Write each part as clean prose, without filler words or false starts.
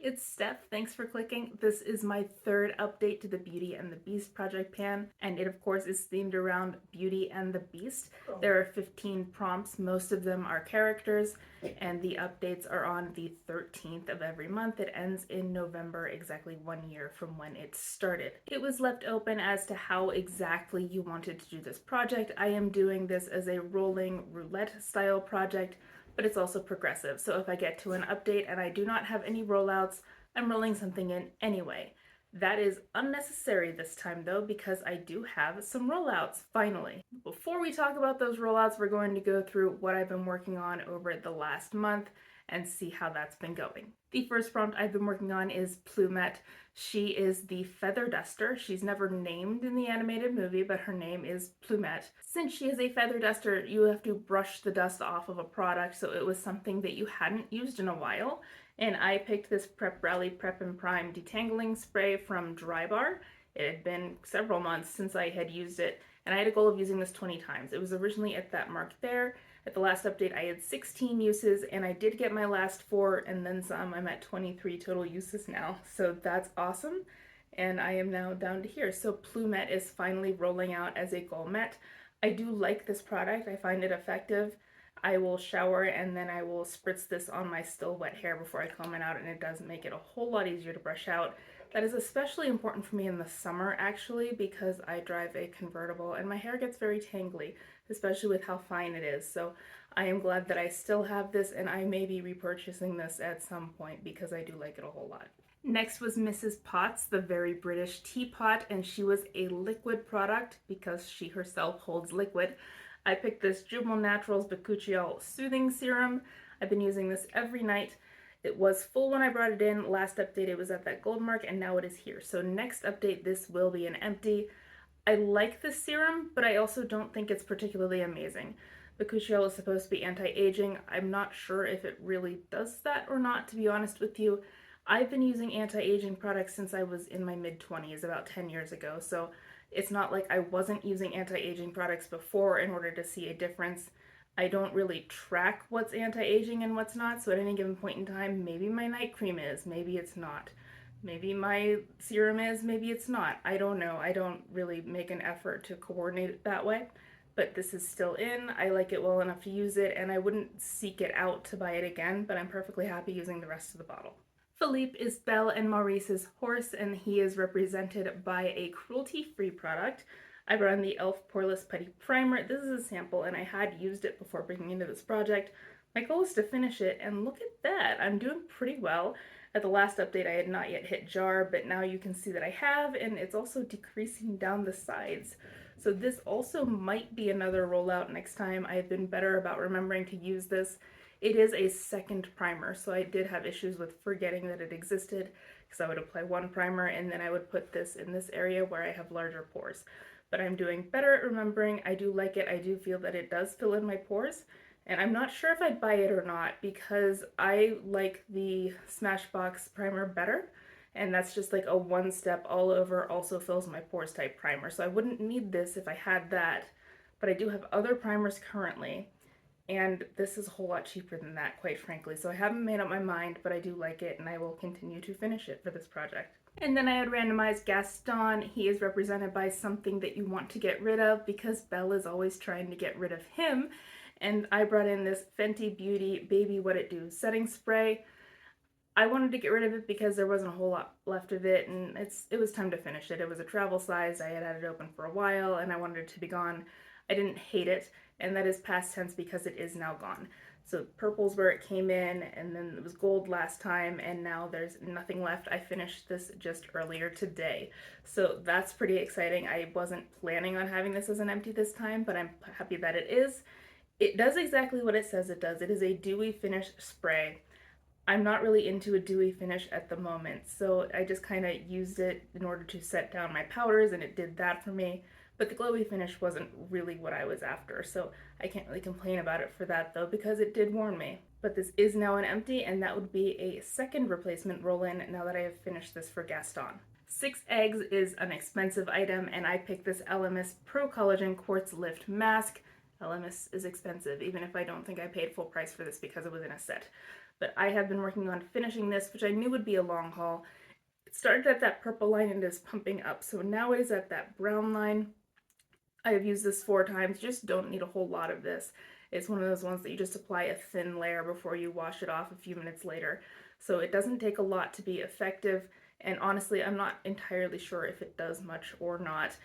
it's Steph. Thanks for clicking. This is my third update to the Beauty and the Beast project pan, and it of course is themed around Beauty and the Beast. There are 15 prompts, most of them are characters, and the updates are on the 13th of every month. It ends in November, exactly 1 year from when it started. It was left open as to how exactly you wanted to do this project. I am doing this as a rolling roulette style project, but it's also progressive. So if I get to an update and I do not have any rollouts, I'm rolling something in anyway. That is unnecessary this time though, because I do have some rollouts, finally. Before we talk about those rollouts, we're going to go through what I've been working on over the last month and see how that's been going. The first prompt I've been working on is Plumette. She is the feather duster. She's never named in the animated movie, but her name is Plumette. Since she is a feather duster, you have to brush the dust off of a product, so it was something that you hadn't used in a while. And I picked this Prep Rally Prep and Prime detangling spray from Drybar. It had been several months since I had used it, and I had a goal of using this 20 times. It was originally at that mark there. At the last update, I had 16 uses, and I did get my last 4 and then some. I'm at 23 total uses now, so that's awesome. And I am now down to here. So Plumette is finally rolling out as a gourmet. I do like this product. I find it effective. I will shower and then I will spritz this on my still wet hair before I comb it out, and it does make it a whole lot easier to brush out. That is especially important for me in the summer actually, because I drive a convertible and my hair gets very tangly, especially with how fine it is. So I am glad that I still have this, and I may be repurchasing this at some point because I do like it a whole lot. Next was Mrs. Potts, the very British teapot, and she was a liquid product because she herself holds liquid. I picked this Jubal Naturals Bakuchiol Soothing Serum. I've been using this every night. It was full when I brought it in. Last update it was at that gold mark, and now it is here. So next update this will be an empty. I like this serum, but I also don't think it's particularly amazing. Bakuchiol is supposed to be anti-aging. I'm not sure if it really does that or not, to be honest with you. I've been using anti-aging products since I was in my mid-20s, about 10 years ago, so it's not like I wasn't using anti-aging products before in order to see a difference. I don't really track what's anti-aging and what's not, so at any given point in time, maybe my night cream is, maybe it's not. Maybe my serum is, maybe it's not. I don't know. I don't really make an effort to coordinate it that way, but this is still in. I like it well enough to use it, and I wouldn't seek it out to buy it again, but I'm perfectly happy using the rest of the bottle. Philippe is Belle and Maurice's horse, and he is represented by a cruelty-free product. I brought in the e.l.f. Poreless Putty Primer. This is a sample, and I had used it before bringing it into this project. My goal is to finish it, and look at that. I'm doing pretty well. At the last update, I had not yet hit jar, but now you can see that I have, and it's also decreasing down the sides. So this also might be another rollout next time. I've been better about remembering to use this. It is a second primer, so I did have issues with forgetting that it existed, because I would apply one primer and then I would put this in this area where I have larger pores. But I'm doing better at remembering. I do like it. I do feel that it does fill in my pores, and I'm not sure if I'd buy it or not because I like the Smashbox primer better, and that's just like a one-step all over, also fills my pores type primer. So I wouldn't need this if I had that, but I do have other primers currently, and this is a whole lot cheaper than that, quite frankly. So I haven't made up my mind, but I do like it, and I will continue to finish it for this project. And then I had randomized Gaston. He is represented by something that you want to get rid of because Belle is always trying to get rid of him. And I brought in this Fenty Beauty Baby What It Do setting spray. I wanted to get rid of it because there wasn't a whole lot left of it, and it was time to finish it. It was a travel size. I had it open for a while, and I wanted it to be gone. I didn't hate it, and that is past tense because it is now gone. So purple's where it came in, and then it was gold last time, and now there's nothing left. I finished this just earlier today, so that's pretty exciting. I wasn't planning on having this as an empty this time, but I'm happy that it is. It does exactly what it says it does. It is a dewy finish spray. I'm not really into a dewy finish at the moment, so I just kind of used it in order to set down my powders, and it did that for me. But the glowy finish wasn't really what I was after, so I can't really complain about it for that though, because it did warm me. But this is now an empty, and that would be a second replacement roll-in now that I have finished this for Gaston. 6 eggs is an expensive item, and I picked this LMS Pro Collagen Quartz Lift Mask. LMS is expensive, even if I don't think I paid full price for this because it was in a set. But I have been working on finishing this, which I knew would be a long haul. It started at that purple line and is pumping up, so now it is at that brown line. I have used this 4 times, just don't need a whole lot of this. It's one of those ones that you just apply a thin layer before you wash it off a few minutes later. So it doesn't take a lot to be effective, and honestly, I'm not entirely sure if it does much or not.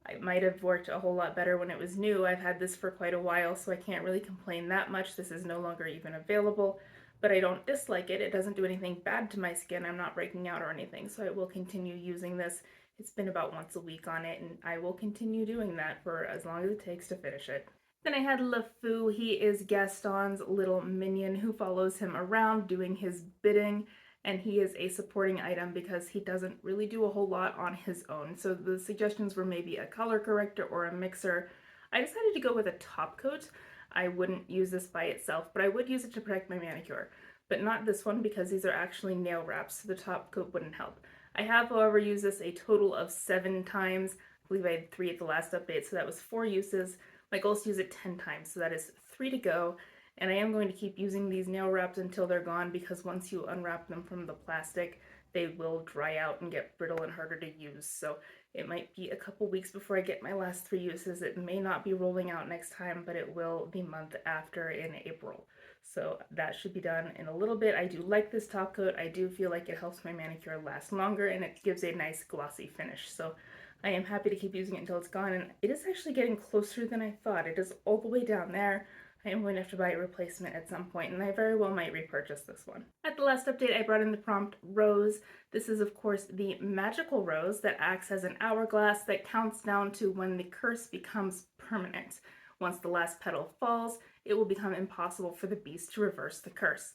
It might have worked a whole lot better when it was new. I've had this for quite a while, so I can't really complain that much. This is no longer even available, but I don't dislike it. It doesn't do anything bad to my skin. I'm not breaking out or anything, so I will continue using this. It's been about once a week on it, and I will continue doing that for as long as it takes to finish it. Then I had LeFou. He is Gaston's little minion who follows him around doing his bidding, and he is a supporting item because he doesn't really do a whole lot on his own. So the suggestions were maybe a color corrector or a mixer. I decided to go with a top coat. I wouldn't use this by itself, but I would use it to protect my manicure. But not this one because these are actually nail wraps, so the top coat wouldn't help. I have, however, used this a total of 7 times. I believe I had 3 at the last update, so that was 4 uses. My goal is to use it 10 times, so that is 3 to go. And I am going to keep using these nail wraps until they're gone because once you unwrap them from the plastic, they will dry out and get brittle and harder to use. So it might be a couple weeks before I get my last 3 uses. It may not be rolling out next time, but it will the month after in April. So that should be done in a little bit. I do like this top coat. I do feel like it helps my manicure last longer and it gives a nice glossy finish. So I am happy to keep using it until it's gone, and it is actually getting closer than I thought. It is all the way down there. I am going to have to buy a replacement at some point, and I very well might repurchase this one. At the last update, I brought in the prompt Rose. This is, of course, the magical rose that acts as an hourglass that counts down to when the curse becomes permanent. Once the last petal falls, it will become impossible for the beast to reverse the curse.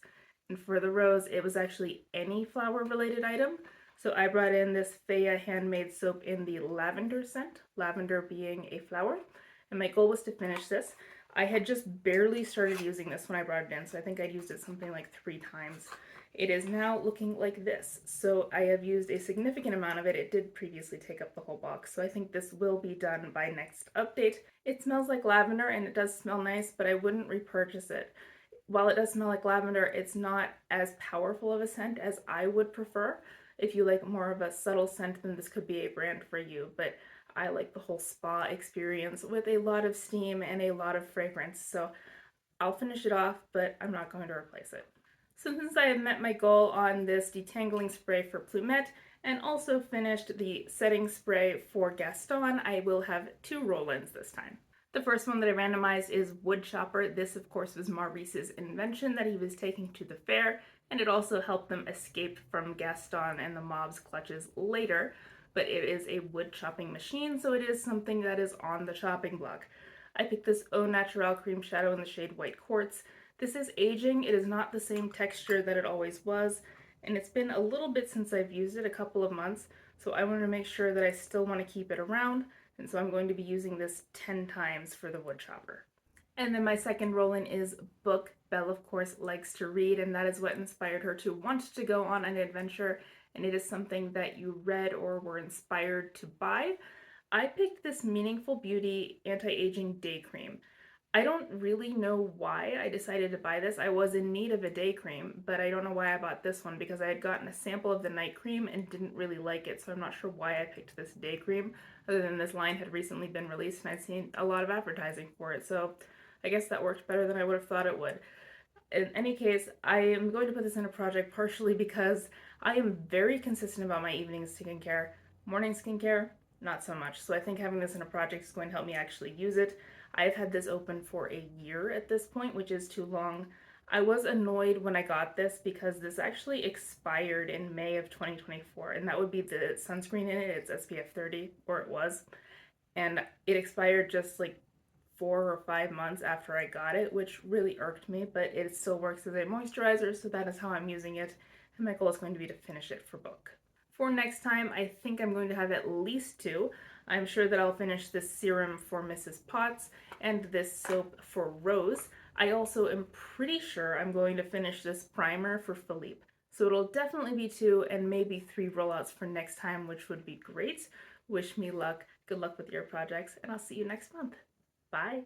And for the rose, it was actually any flower-related item. So I brought in this Faya handmade soap in the lavender scent, lavender being a flower, and my goal was to finish this. I had just barely started using this when I brought it in, so I think I'd used it something like 3 times. It is now looking like this, so I have used a significant amount of it. It did previously take up the whole box, so I think this will be done by next update. It smells like lavender and it does smell nice, but I wouldn't repurchase it. While it does smell like lavender, it's not as powerful of a scent as I would prefer. If you like more of a subtle scent, then this could be a brand for you, but I like the whole spa experience with a lot of steam and a lot of fragrance, so I'll finish it off, but I'm not going to replace it. So since I have met my goal on this detangling spray for Plumette and also finished the setting spray for Gaston, I will have 2 roll-ins this time. The first one that I randomized is Wood Chopper. This, of course, was Maurice's invention that he was taking to the fair, and it also helped them escape from Gaston and the mob's clutches later. But it is a wood chopping machine, so it is something that is on the chopping block. I picked this Au Naturel Cream Shadow in the shade White Quartz. This is aging. It is not the same texture that it always was, and it's been a little bit since I've used it, a couple of months, so I wanted to make sure that I still want to keep it around, and so I'm going to be using this 10 times for the wood chopper. And then my second roll-in is Book. Belle, of course, likes to read, and that is what inspired her to want to go on an adventure, and it is something that you read or were inspired to buy. I picked this Meaningful Beauty Anti-Aging Day Cream. I don't really know why I decided to buy this. I was in need of a day cream, but I don't know why I bought this one because I had gotten a sample of the night cream and didn't really like it, so I'm not sure why I picked this day cream, other than this line had recently been released and I'd seen a lot of advertising for it, so I guess that worked better than I would have thought it would. In any case, I am going to put this in a project partially because I am very consistent about my evening skincare. Morning skincare, not so much. So I think having this in a project is going to help me actually use it. I've had this open for a year at this point, which is too long. I was annoyed when I got this because this actually expired in May of 2024, and that would be the sunscreen in it. It's SPF 30, or it was. And it expired just like 4 or 5 months after I got it, which really irked me, but it still works as a moisturizer, so that is how I'm using it, and my goal is going to be to finish it for Book. For next time, I think I'm going to have at least 2. I'm sure that I'll finish this serum for Mrs. Potts and this soap for Rose. I also am pretty sure I'm going to finish this primer for Philippe. So it'll definitely be 2 and maybe 3 rollouts for next time, which would be great. Wish me luck. Good luck with your projects, and I'll see you next month. Bye!